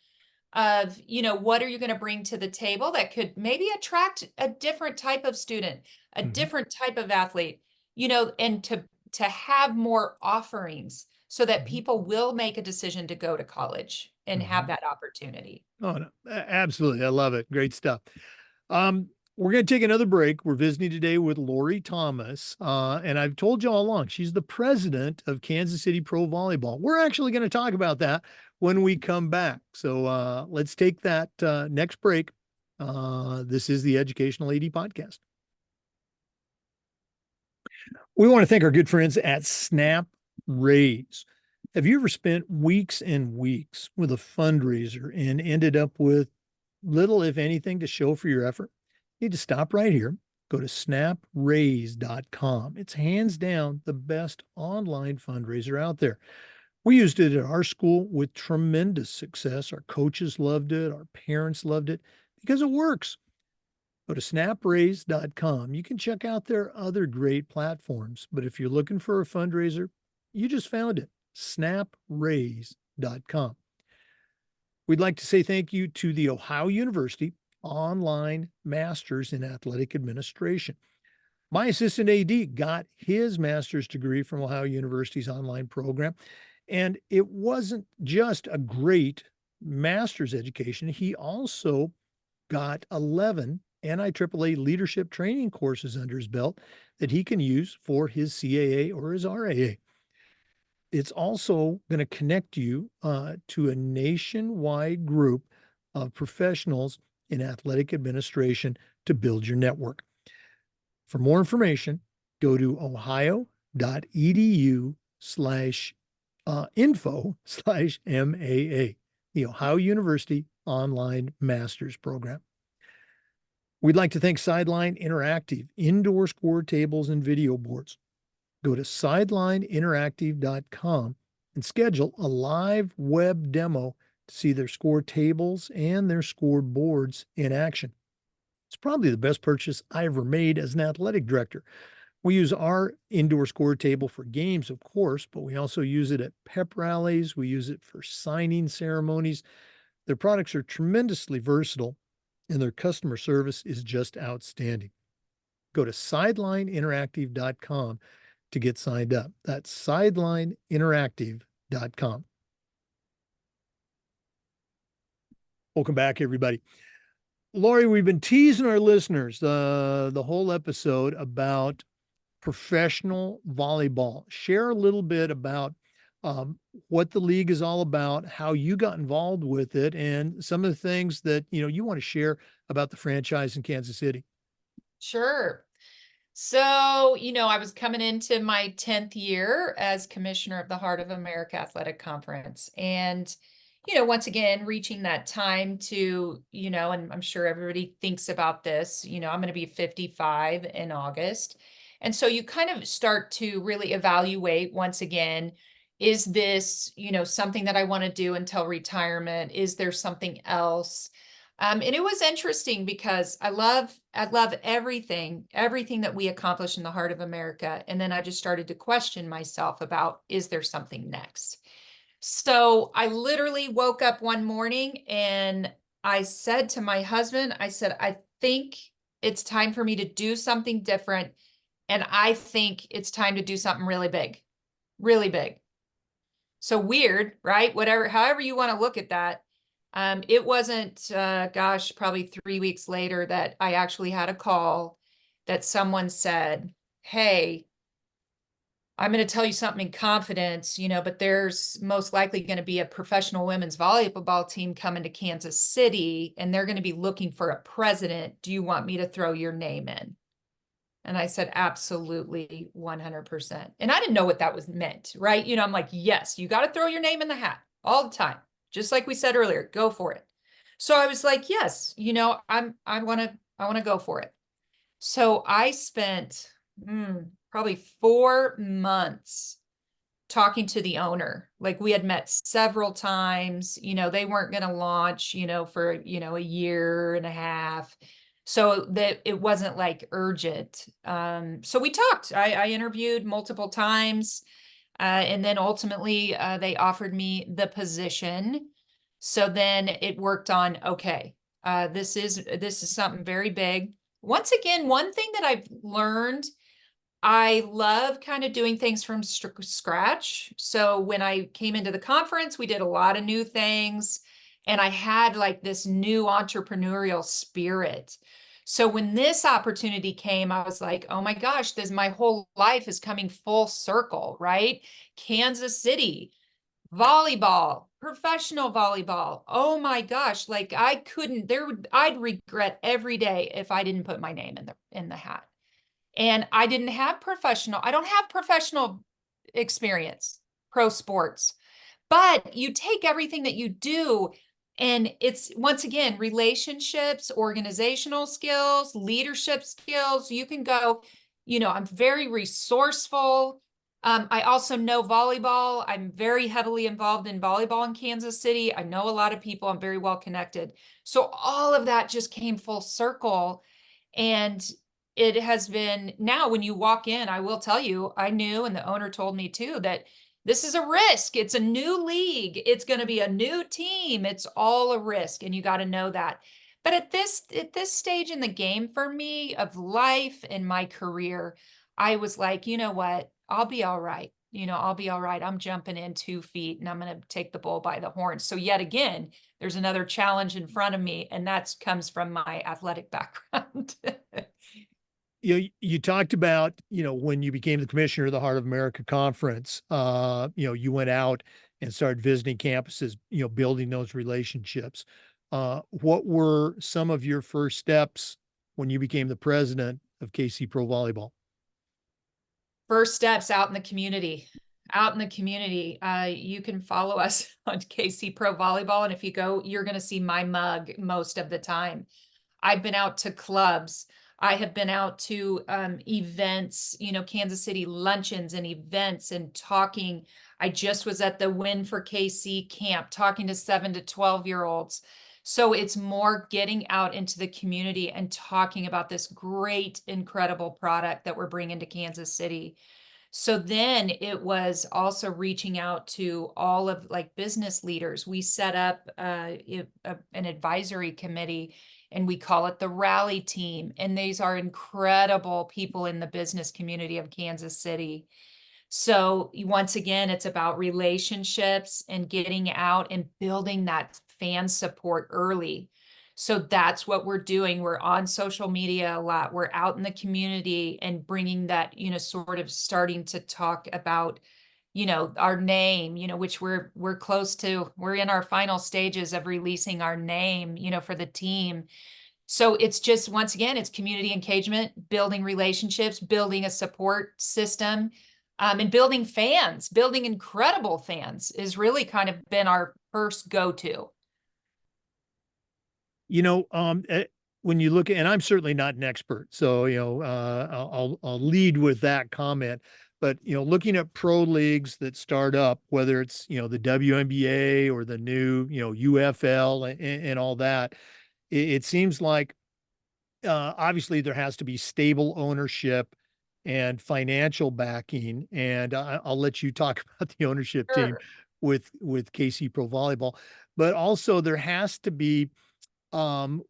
of, what are you going to bring to the table that could maybe attract a different type of student, a Mhm. different type of athlete, and to have more offerings so that Mhm. people will make a decision to go to college and have Mhm. that opportunity. Oh, no, absolutely. I love it. Great stuff. We're going to take another break. We're visiting today with Lori Thomas. And I've told you all along, she's the president of Kansas City Pro Volleyball. We're actually going to talk about that when we come back. So let's take that next break. This is the Educational AD Podcast. We want to thank our good friends at Snap Raise. Have you ever spent weeks and weeks with a fundraiser and ended up with little, if anything, to show for your effort? You need to stop right here. Go to snapraise.com. It's hands down the best online fundraiser out there. We used it at our school with tremendous success. Our coaches loved it, our parents loved it because it works. Go to snapraise.com. You can check out their other great platforms, but if you're looking for a fundraiser, you just found it. Snapraise.com. We'd like to say thank you to the Ohio University Online Masters in Athletic Administration. My assistant AD got his master's degree from Ohio University's online program, and it wasn't just a great master's education. He also got 11 NIAAA leadership training courses under his belt that he can use for his CAA or his RAA. It's also going to connect you to a nationwide group of professionals in athletic administration to build your network. For more information, go to ohio.edu/info/MAA, the Ohio University Online Masters Program. We'd like to thank Sideline Interactive, indoor score tables and video boards. Go to sidelineinteractive.com and schedule a live web demo to see their score tables and their score boards in action. It's probably the best purchase I ever made as an athletic director. We use our indoor score table for games, of course, but we also use it at pep rallies. We use it for signing ceremonies. Their products are tremendously versatile, and their customer service is just outstanding. Go to sidelineinteractive.com to get signed up. That's sidelineinteractive.com. Welcome back, everybody. Lori, we've been teasing our listeners the whole episode about professional volleyball. Share a little bit about what the league is all about, how you got involved with it, and some of the things that you want to share about the franchise in Kansas City. Sure. So, I was coming into my 10th year as commissioner of the Heart of America Athletic Conference. And, once again, reaching that time to, and I'm sure everybody thinks about this, I'm going to be 55 in August. And so you kind of start to really evaluate once again, is this, something that I want to do until retirement? Is there something else? And it was interesting because I love everything that we accomplish in the Heart of America. And then I just started to question myself about, is there something next? So I literally woke up one morning and I said to my husband, I said, I think it's time for me to do something different. And I think it's time to do something really big, really big. So weird, right? However you want to look at that. It wasn't, probably 3 weeks later that I actually had a call that someone said, hey, I'm going to tell you something in confidence, but there's most likely going to be a professional women's volleyball team coming to Kansas City, and they're going to be looking for a president. Do you want me to throw your name in? And I said, absolutely, 100%. And I didn't know what that was meant, right? I'm like, yes, you got to throw your name in the hat. all the time. Just like we said earlier, go for it. So I was like, yes, I want to go for it. So I spent probably 4 months talking to the owner. Like we had met several times, they weren't going to launch, for, a year and a half. So that it wasn't like urgent. So we talked. I interviewed multiple times. And then ultimately, they offered me the position. So then it worked on, okay, this is something very big. Once again, one thing that I've learned, I love kind of doing things from scratch. So when I came into the conference, we did a lot of new things, and I had like this new entrepreneurial spirit. So when this opportunity came, I was like, oh my gosh, my whole life is coming full circle, right? Kansas City, volleyball, professional volleyball. Oh my gosh, like I'd regret every day if I didn't put my name in the hat. And I don't have professional experience, pro sports, but you take everything that you do, and it's once again, relationships, organizational skills, leadership skills. You can go, I'm very resourceful. I also know volleyball. I'm very heavily involved in volleyball in Kansas City. I know a lot of people. I'm very well connected. So all of that just came full circle. And it has been, now when you walk in, I will tell you, I knew, and the owner told me too, that this is a risk. It's a new league. It's going to be a new team. It's all a risk, and you got to know that. But at this stage in the game for me of life and my career, I was like, you know what? I'll be all right. I'll be all right. I'm jumping in 2 feet and I'm going to take the bull by the horns. So yet again, there's another challenge in front of me, and that comes from my athletic background. You talked about, when you became the commissioner of the Heart of America Conference, you went out and started visiting campuses, building those relationships. What were some of your first steps when you became the president of KC Pro Volleyball? First steps out in the community. Out in the community, you can follow us on KC Pro Volleyball, and if you go, you're going to see my mug most of the time. I've been out to clubs. I have been out to events, Kansas City luncheons and events, and talking. I just was at the Win for KC camp talking to 7 to 12-year-olds. So it's more getting out into the community and talking about this great, incredible product that we're bringing to Kansas City. So then it was also reaching out to all of like business leaders. We set up an advisory committee, and we call it the Rally Team. And these are incredible people in the business community of Kansas City. So once again, it's about relationships and getting out and building that fan support early. So that's what we're doing. We're on social media a lot. We're out in the community and bringing that, sort of starting to talk about, our name, which we're close to. We're in our final stages of releasing our name, for the team. So it's just, once again, it's community engagement, building relationships, building a support system, and building fans, building incredible fans is really kind of been our first go-to. You know, when you look at, and I'm certainly not an expert, so I'll lead with that comment. But looking at pro leagues that start up, whether it's the WNBA or the new UFL and all that, it seems like obviously there has to be stable ownership and financial backing. And I'll let you talk about the ownership team Sure. with KC Pro Volleyball, but also there has to be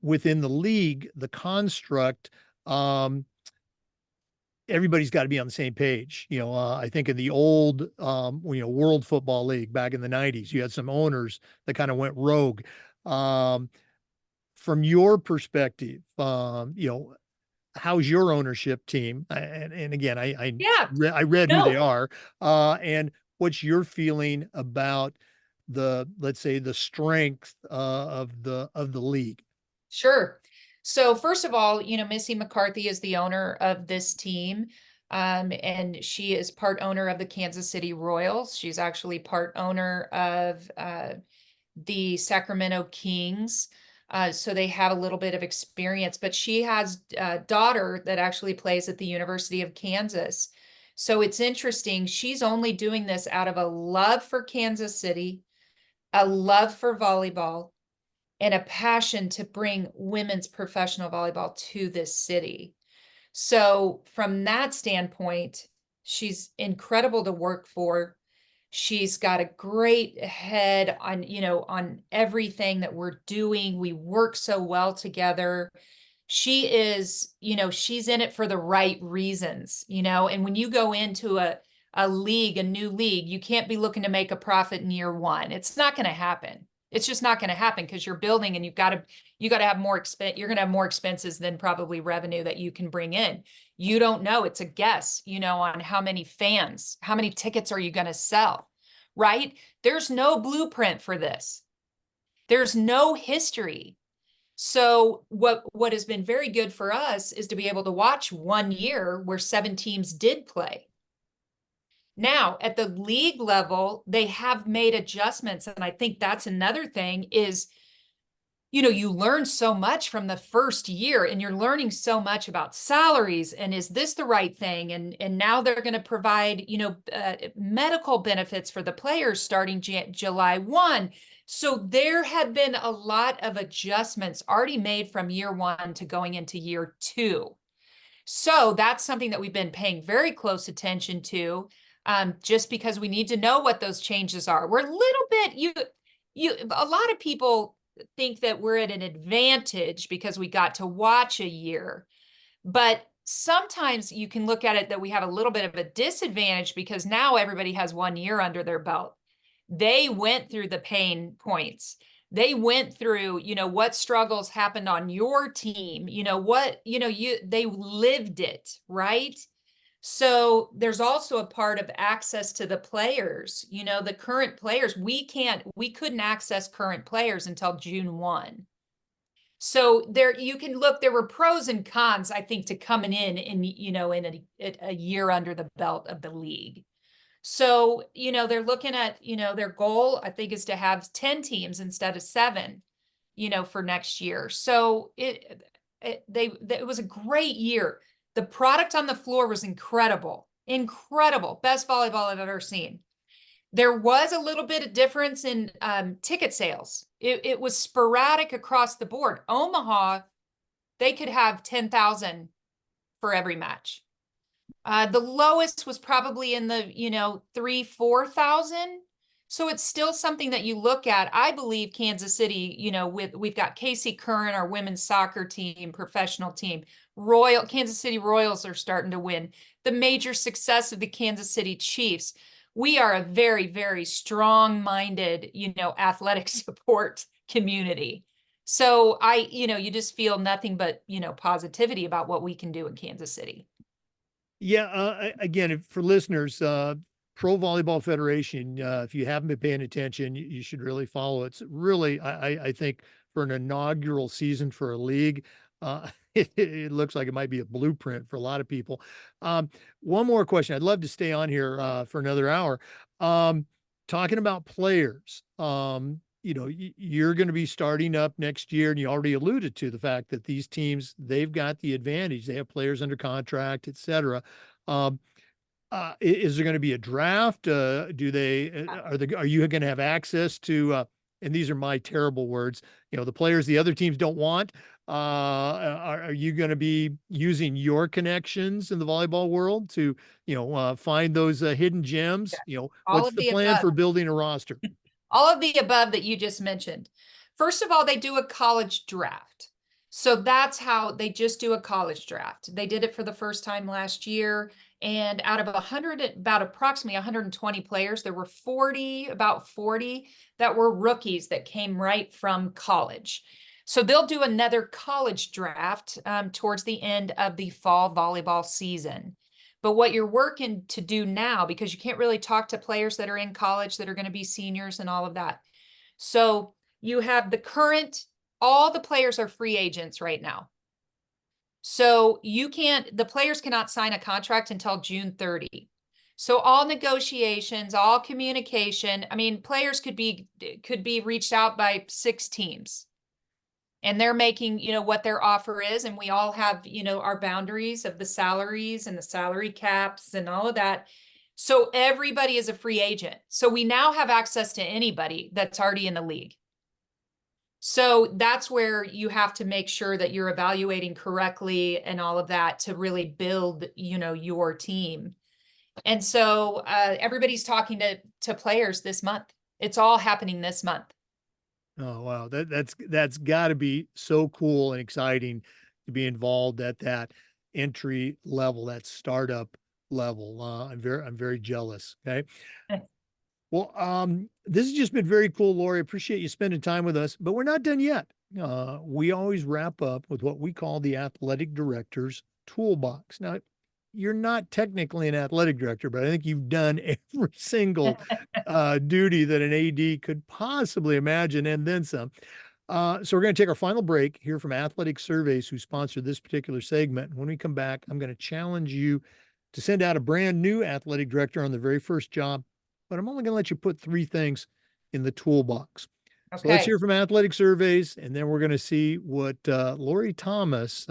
within the league, the construct, everybody's got to be on the same page. I think in the old, World Football League back in the 90s, you had some owners that kind of went rogue. From your perspective, how's your ownership team? And again, Yeah. I read who they No. are. And what's your feeling about let's say the strength of the league? Sure. So first of all, Missy McCarthy is the owner of this team. And she is part owner of the Kansas City Royals. She's actually part owner of the Sacramento Kings. So they have a little bit of experience, but she has a daughter that actually plays at the University of Kansas. So it's interesting. She's only doing this out of a love for Kansas City, a love for volleyball, and a passion to bring women's professional volleyball to this city. So from that standpoint, she's incredible to work for. She's got a great head on, on everything that we're doing. We work so well together. She is, she's in it for the right reasons, and when you go into a league, a new league, you can't be looking to make a profit in year one. It's not going to happen. It's just not going to happen because you're building and you got to have more expense. You're going to have more expenses than probably revenue that you can bring in. You don't know. It's a guess, on how many fans, how many tickets are you going to sell, right? There's no blueprint for this. There's no history. So what has been very good for us is to be able to watch 1 year where 7 teams did play. Now, at the league level, they have made adjustments. And I think that's another thing is, you learn so much from the first year and you're learning so much about salaries and is this the right thing? And now they're going to provide, medical benefits for the players starting July 1. So there have been a lot of adjustments already made from year 1 to going into year 2. So that's something that we've been paying very close attention to, just because we need to know what those changes are. We're a little bit, a lot of people think that we're at an advantage because we got to watch a year, but sometimes you can look at it that we have a little bit of a disadvantage because now everybody has 1 year under their belt. They went through the pain points. They went through, what struggles happened on your team, they lived it, right? So there's also a part of access to the players, the current players. We couldn't access current players until June 1. So there you can look, there were pros and cons, I think, to coming in a year under the belt of the league. So, they're looking at, their goal, I think, is to have 10 teams instead of 7, for next year. So it was a great year. The product on the floor was incredible, incredible. Best volleyball I've ever seen. There was a little bit of difference in ticket sales. It was sporadic across the board. Omaha, they could have 10,000 for every match. The lowest was probably in the, 3,000-4,000. So it's still something that you look at. I believe Kansas City, we've got Casey Curran, our women's soccer team, professional team. Kansas City Royals are starting to win. The major success of the Kansas City Chiefs. We are a very, very strong-minded, athletic support community. So you just feel nothing but, positivity about what we can do in Kansas City. Yeah. Again, for listeners, Pro Volleyball Federation, if you haven't been paying attention, you should really follow it. It's really, I think, for an inaugural season for a league, it looks like it might be a blueprint for a lot of people. One more question. I'd love to stay on here for another hour. Talking about players, you're going to be starting up next year, and you already alluded to the fact that these teams, they've got the advantage. They have players under contract, et cetera. Is there going to be a draft? Are you going to have access to, and these are my terrible words, the players the other teams don't want? Are you going to be using your connections in the volleyball world to, find those hidden gems? All What's of the the plan above. for building a roster? All of the above that you just mentioned. First of all, they do a college draft. So that's how they just do a college draft. They did it for the first time last year. And out of about approximately 120 players, there were about 40 that were rookies that came right from college. So they'll do another college draft towards the end of the fall volleyball season. But what you're working to do now, because you can't really talk to players that are in college that are going to be seniors and all of that. So you have all the players are free agents right now. So the players cannot sign a contract until June 30. So all negotiations, all communication, I mean, players could be reached out by 6 teams. And they're making, what their offer is. And we all have, our boundaries of the salaries and the salary caps and all of that. So everybody is a free agent. So we now have access to anybody that's already in the league. So that's where you have to make sure that you're evaluating correctly and all of that to really build, your team. And so everybody's talking to players this month. It's all happening this month. Oh, wow. That's got to be so cool and exciting to be involved at that entry level, that startup level. I'm very jealous. Okay. Well, this has just been very cool, Lori. Appreciate you spending time with us, but we're not done yet. We always wrap up with what we call the athletic director's toolbox. Now, you're not technically an athletic director, but I think you've done every single duty that an AD could possibly imagine and then some. So we're going to take our final break, hear from Athletic Surveys, who sponsored this particular segment. And when we come back, I'm going to challenge you to send out a brand new athletic director on the very first job, but I'm only going to let you put 3 things in the toolbox. So let's Okay. hear from Athletic Surveys, and then we're going to see what Lori Thomas,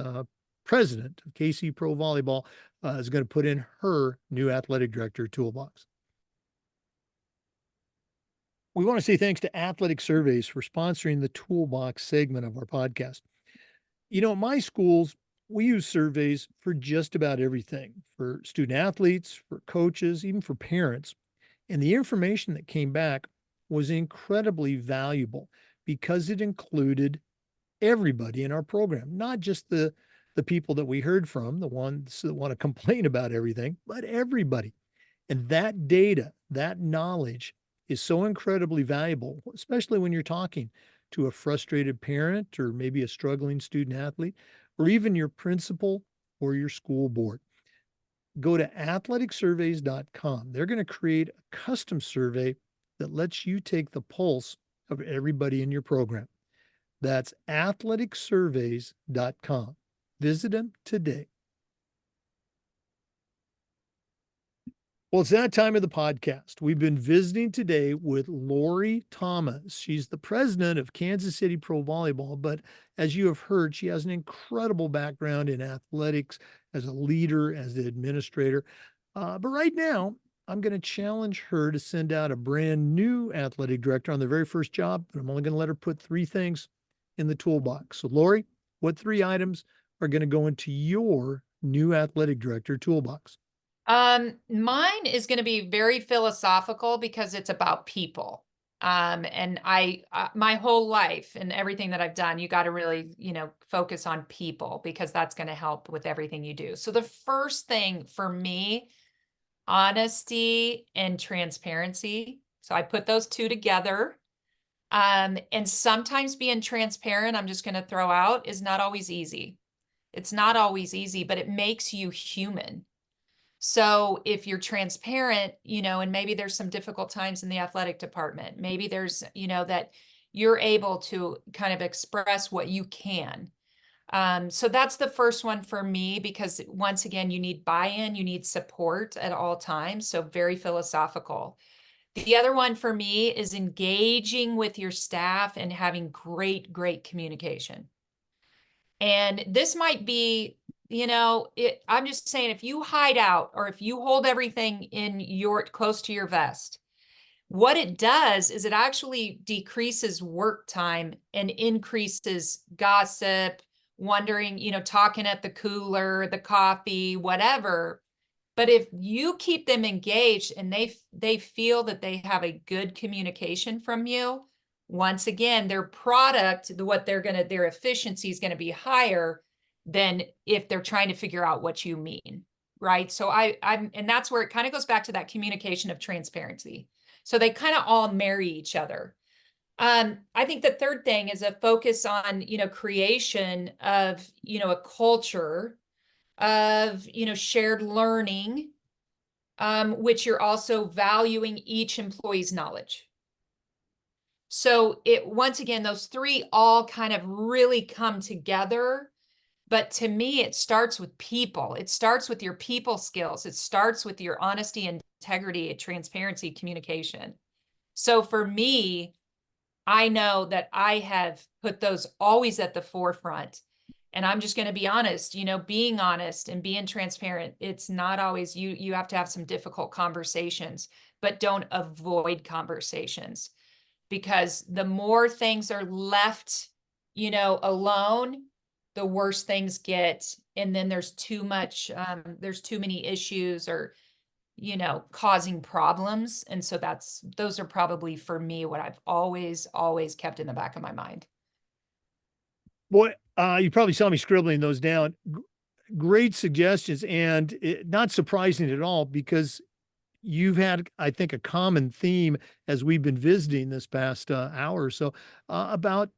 president of KC Pro Volleyball, is going to put in her new athletic director toolbox. We want to say thanks to Athletic Surveys for sponsoring the toolbox segment of our podcast. At my schools, we use surveys for just about everything, for student athletes, for coaches, even for parents. And the information that came back was incredibly valuable because it included everybody in our program, not just the people that we heard from, the ones that want to complain about everything, but everybody. And that data, that knowledge is so incredibly valuable, especially when you're talking to a frustrated parent or maybe a struggling student athlete, or even your principal or your school board. Go to athleticsurveys.com. They're going to create a custom survey that lets you take the pulse of everybody in your program. That's athleticsurveys.com. Visit them today. Well, it's that time of the podcast. We've been visiting today with Lori Thomas. She's the president of Kansas City Pro Volleyball, but as you have heard, she has an incredible background in athletics as a leader, as an administrator. But right now, I'm going to challenge her to send out a brand new athletic director on their very first job, but I'm only going to let her put 3 things in the toolbox. So, Lori, what 3 items are going to go into your new athletic director toolbox? Mine is going to be very philosophical because it's about people. And my whole life and everything that I've done, you got to really, focus on people because that's going to help with everything you do. So the first thing for me, honesty and transparency. So I put those 2 together. And sometimes being transparent, I'm just going to throw out, is not always easy. It's not always easy, but it makes you human. So if you're transparent, and maybe there's some difficult times in the athletic department, maybe there's, that you're able to kind of express what you can. So that's the first one for me, because once again, you need buy-in, you need support at all times. So very philosophical. The other one for me is engaging with your staff and having great, great communication. And this might be, I'm just saying, if you hide out or if you hold everything in close to your vest, what it does is it actually decreases work time and increases gossip, wondering, talking at the cooler, the coffee, whatever. But if you keep them engaged and they feel that they have a good communication from you, once again, their product, their efficiency is going to be higher than if they're trying to figure out what you mean, right? So and that's where it kind of goes back to that communication of transparency. So they kind of all marry each other. I think the third thing is a focus on, creation of, a culture of, shared learning, which you're also valuing each employee's knowledge. So once again, those 3 all kind of really come together But to me, it starts with people. It starts with your people skills. It starts with your honesty, integrity, transparency, communication. So for me, I know that I have put those always at the forefront. And I'm just going to be honest, being honest and being transparent, it's not always you have to have some difficult conversations, but don't avoid conversations, because the more things are left, alone, the worse things get. And then there's too much, there's too many issues, or causing problems. And so those are probably for me what I've always kept in the back of my mind. Boy, you probably saw me scribbling those down. Great suggestions, and not surprising at all, because you've had, I think, a common theme as we've been visiting this past hour or so, about,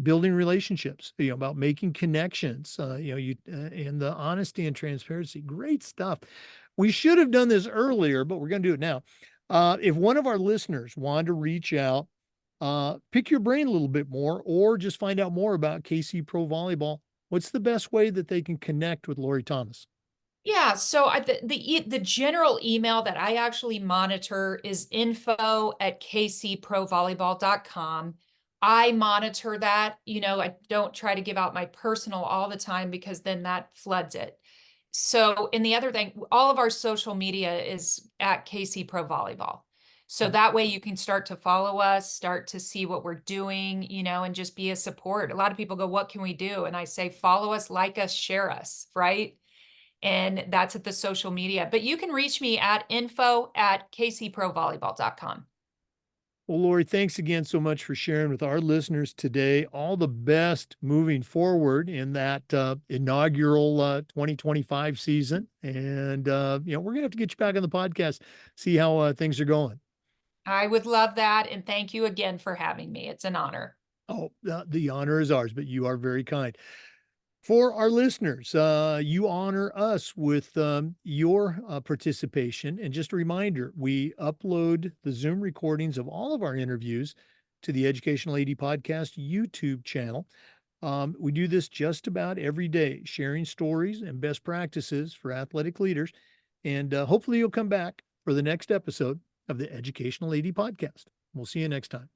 building relationships, about making connections, and the honesty and transparency. Great stuff. We should have done this earlier, but we're going to do it now. If one of our listeners wanted to reach out, pick your brain a little bit more, or just find out more about KC Pro Volleyball, what's the best way that they can connect with Lori Thomas? Yeah, so the general email that I actually monitor is info@kcprovolleyball.com. I monitor that. I don't try to give out my personal all the time, because then that floods it. So, and the other thing, all of our social media is at KC Pro Volleyball. So that way you can start to follow us, start to see what we're doing, and just be a support. A lot of people go, "What can we do?" And I say, follow us, like us, share us, right? And that's at the social media. But you can reach me at info@kcprovolleyball.com. Well, Lori, thanks again so much for sharing with our listeners today. All the best moving forward in that inaugural 2025 season. And, we're going to have to get you back on the podcast, see how things are going. I would love that. And thank you again for having me. It's an honor. Oh, the honor is ours, but you are very kind. For our listeners, you honor us with your participation. And just a reminder, we upload the Zoom recordings of all of our interviews to the Educational AD Podcast YouTube channel. We do this just about every day, sharing stories and best practices for athletic leaders. And hopefully you'll come back for the next episode of the Educational AD Podcast. We'll see you next time.